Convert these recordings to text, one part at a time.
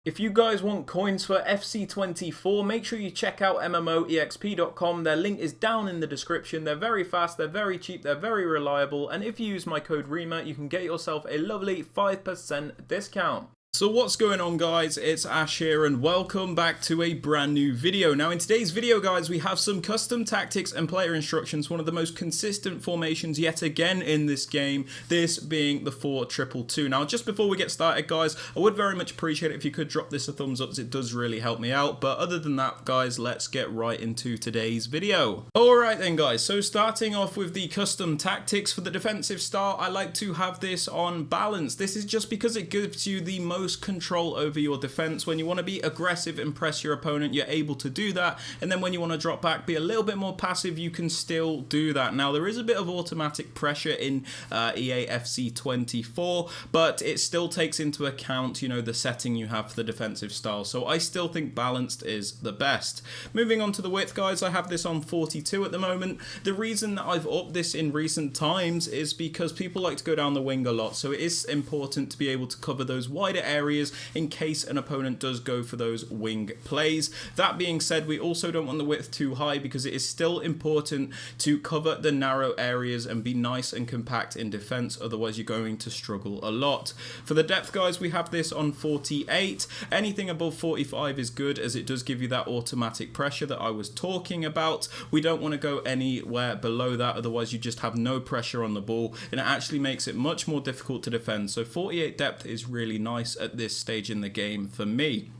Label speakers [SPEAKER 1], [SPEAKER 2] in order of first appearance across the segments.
[SPEAKER 1] If you guys want coins for FC24, make sure you check out MMOEXP.com. Their link is down in the description. They're very fast, they're very cheap, they're very reliable, and if you use my code Rema, you can get yourself a lovely 5% discount. So what's going on, guys? It's Ash here and welcome back to a brand new video. Now in today's video, guys, we have some custom tactics and player instructions, one of the most consistent formations yet again in this game, this being the 4-2-2. Now just before we get started, guys, I would very much appreciate it if you could drop this a thumbs up, as it does really help me out. But other than that, guys, let's get right into today's video. Alright then, guys, so starting off with the custom tactics for the defensive style, I like to have this on balance. This is just because it gives you the most control over your defense. When you want to be aggressive and press your opponent, you're able to do that, and then when you want to drop back, be a little bit more passive, you can still do that. Now there is a bit of automatic pressure in EA FC24, but it still takes into account, you know, the setting you have for the defensive style, so I still think balanced is the best. Moving on to the width, guys, I have this on 42 at the moment. The reason that I've upped this in recent times is because people like to go down the wing a lot, so it is important to be able to cover those wider areas in case an opponent does go for those wing plays. That being said, we also don't want the width too high because it is still important to cover the narrow areas and be nice and compact in defense, otherwise you're going to struggle a lot. For the depth, guys, we have this on 48. Anything above 45 is good, as it does give you that automatic pressure that I was talking about. We don't want to go anywhere below that, otherwise you just have no pressure on the ball and it actually makes it much more difficult to defend. So 48 depth is really nice at this stage in the game for me.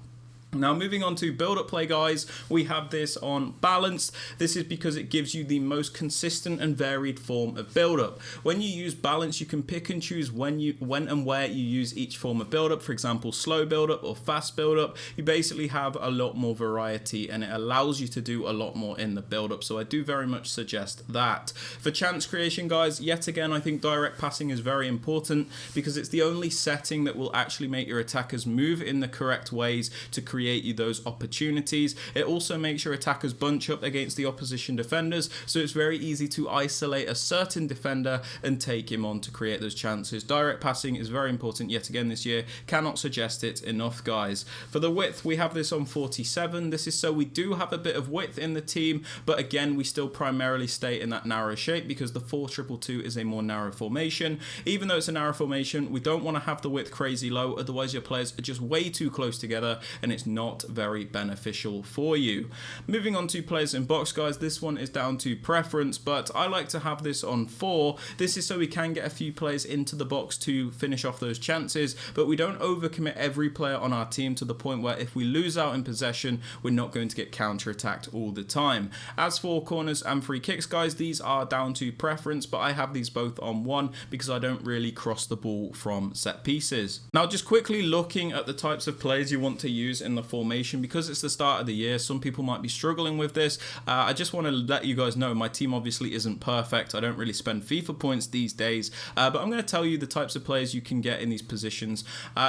[SPEAKER 1] Now moving on to build-up play, guys, we have this on balance. This is because it gives you the most consistent and varied form of build-up. When you use balance, you can pick and choose when and where you use each form of build-up. For example, slow build-up or fast build-up. You basically have a lot more variety and it allows you to do a lot more in the build-up, so I do very much suggest that. For chance creation, guys, yet again, I think direct passing is very important because it's the only setting that will actually make your attackers move in the correct ways to create you those opportunities. It also makes your attackers bunch up against the opposition defenders, so it's very easy to isolate a certain defender and take him on to create those chances. Direct passing is very important yet again this year. Cannot suggest it enough, guys. For the width, we have this on 47. This is so we do have a bit of width in the team, but again, we still primarily stay in that narrow shape because the 4-2-2 is a more narrow formation. Even though it's a narrow formation, we don't want to have the width crazy low, otherwise your players are just way too close together and it's not very beneficial for you. Moving on to players in box, guys, this one is down to preference, but I like to have this on 4. This is so we can get a few players into the box to finish off those chances, but we don't overcommit every player on our team to the point where if we lose out in possession, we're not going to get counter-attacked all the time. As for corners and free kicks, guys, these are down to preference, but I have these both on 1 because I don't really cross the ball from set pieces. Now just quickly looking at the types of players you want to use in the formation, because it's the start of the year, some people might be struggling with this. I just want to let you guys know my team obviously isn't perfect. I don't really spend FIFA points these days, but I'm going to tell you the types of players you can get in these positions.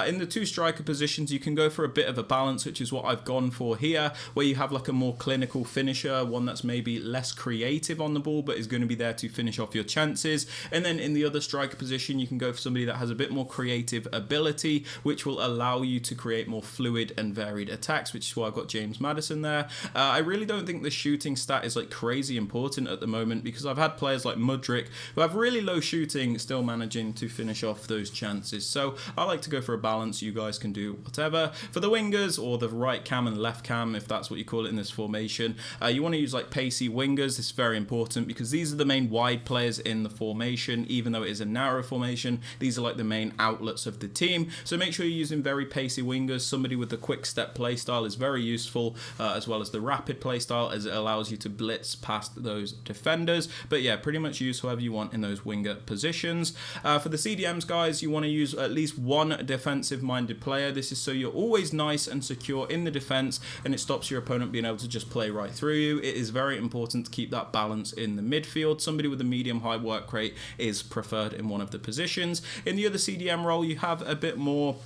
[SPEAKER 1] In the 2 striker positions, you can go for a bit of a balance, which is what I've gone for here, where you have like a more clinical finisher, one that's maybe less creative on the ball but is going to be there to finish off your chances. And then in the other striker position, you can go for somebody that has a bit more creative ability, which will allow you to create more fluid and varied attacks, which is why I've got James Maddison there. I really don't think the shooting stat is like crazy important at the moment because I've had players like Mudryk who have really low shooting still managing to finish off those chances. So I like to go for a balance. You guys can do whatever. For the wingers, or the right cam and left cam, if that's what you call it in this formation, you want to use like pacey wingers. This is very important because these are the main wide players in the formation. Even though it is a narrow formation, these are like the main outlets of the team, so make sure you're using very pacey wingers. Somebody with the quick step play style is very useful, as well as the rapid play style, as it allows you to blitz past those defenders. But yeah, pretty much use whoever you want in those winger positions. For the CDMs, guys, you want to use at least one defensive minded player. This is so you're always nice and secure in the defense and it stops your opponent being able to just play right through you. It is very important to keep that balance in the midfield. Somebody with a medium high work rate is preferred in one of the positions. In the other CDM role, you have a bit more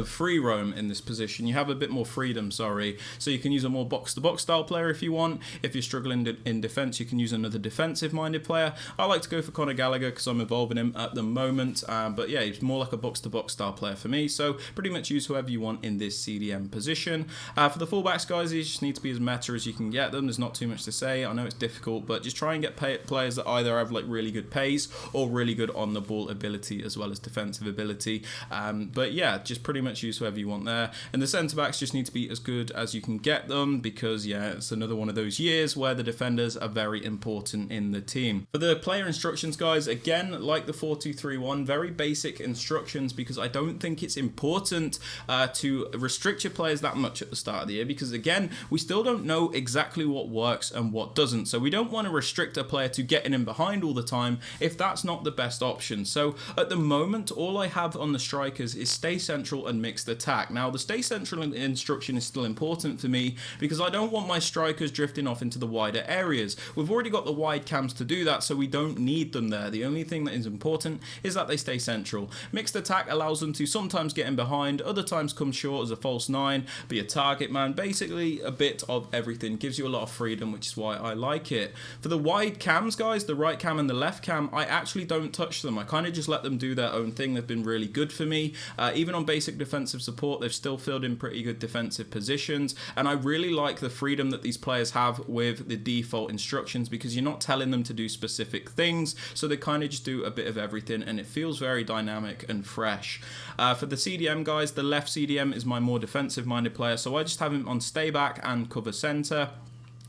[SPEAKER 1] free roam in this position. You have a bit more freedom, sorry. So you can use a more box-to-box style player if you want. If you're struggling in defense, you can use another defensive-minded player. I like to go for Conor Gallagher because I'm involving him at the moment. But yeah, he's more like a box-to-box style player for me. So pretty much use whoever you want in this CDM position. For the fullbacks, guys, you just need to be as meta as you can get them. There's not too much to say. I know it's difficult, but just try and get players that either have like really good pace or really good on-the-ball ability as well as defensive ability. But yeah, just pretty much use whoever you want there. And the centre backs just need to be as good as you can get them because yeah, it's another one of those years where the defenders are very important in the team. For the player instructions, guys, again, like the 4-2-3-1, very basic instructions because I don't think it's important to restrict your players that much at the start of the year because again, we still don't know exactly what works and what doesn't. So we don't want to restrict a player to getting in behind all the time if that's not the best option. So at the moment, all I have on the strikers is stay central and mixed attack. Now, the stay central instruction is still important for me because I don't want my strikers drifting off into the wider areas. We've already got the wide cams to do that, so we don't need them there. The only thing that is important is that they stay central. Mixed attack allows them to sometimes get in behind, other times come short as a false nine, be a target man, basically a bit of everything. Gives you a lot of freedom, which is why I like it. For the wide cams, guys, the right cam and the left cam, I actually don't touch them. I kind of just let them do their own thing. They've been really good for me. Even on basic defensive support, they've still filled in pretty good defensive positions, and I really like the freedom that these players have with the default instructions because you're not telling them to do specific things, so they kind of just do a bit of everything and it feels very dynamic and fresh. For the CDM, guys, the left CDM is my more defensive minded player, so I just have him on stay back and cover center.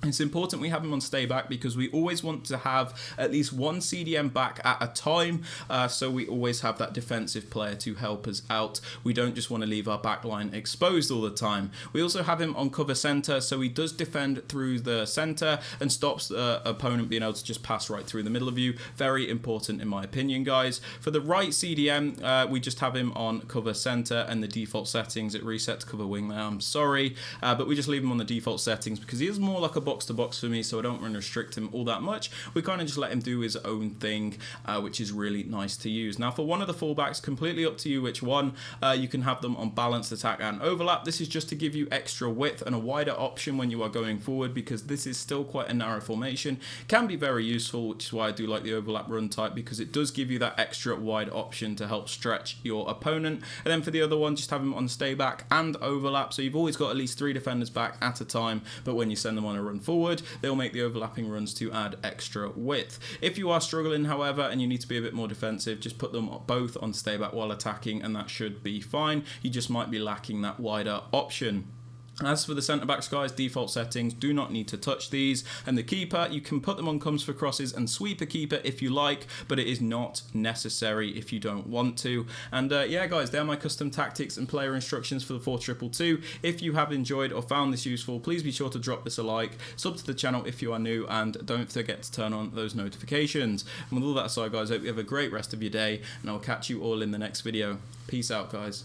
[SPEAKER 1] It's important we have him on stay back because we always want to have at least one CDM back at a time, so we always have that defensive player to help us out. We don't just want to leave our back line exposed all the time. We also have him on cover center, so he does defend through the center and stops the opponent being able to just pass right through the middle of you. Very important in my opinion, guys. For the right CDM, we just have him on cover center, and the default settings, it resets to cover wing there, I'm sorry, but we just leave him on the default settings because he is more like a box to box for me, so I don't want to restrict him all that much. We kind of just let him do his own thing, which is really nice to use. Now for one of the fullbacks, completely up to you which one. You can have them on balanced attack and overlap. This is just to give you extra width and a wider option when you are going forward because this is still quite a narrow formation. Can be very useful, which is why I do like the overlap run type because it does give you that extra wide option to help stretch your opponent. And then for the other one, just have them on stay back and overlap, so you've always got at least 3 defenders back at a time, but when you send them on a run forward, they'll make the overlapping runs to add extra width. If you are struggling, however, and you need to be a bit more defensive, just put them both on stay back while attacking and that should be fine. You just might be lacking that wider option. As for the centre-backs, guys, default settings, do not need to touch these. And the keeper, you can put them on comes for crosses and sweep a keeper if you like, but it is not necessary if you don't want to. And yeah, guys, they're my custom tactics and player instructions for the 4-2-2. If you have enjoyed or found this useful, please be sure to drop this a like, sub to the channel if you are new, and don't forget to turn on those notifications. And with all that aside, guys, I hope you have a great rest of your day, and I'll catch you all in the next video. Peace out, guys.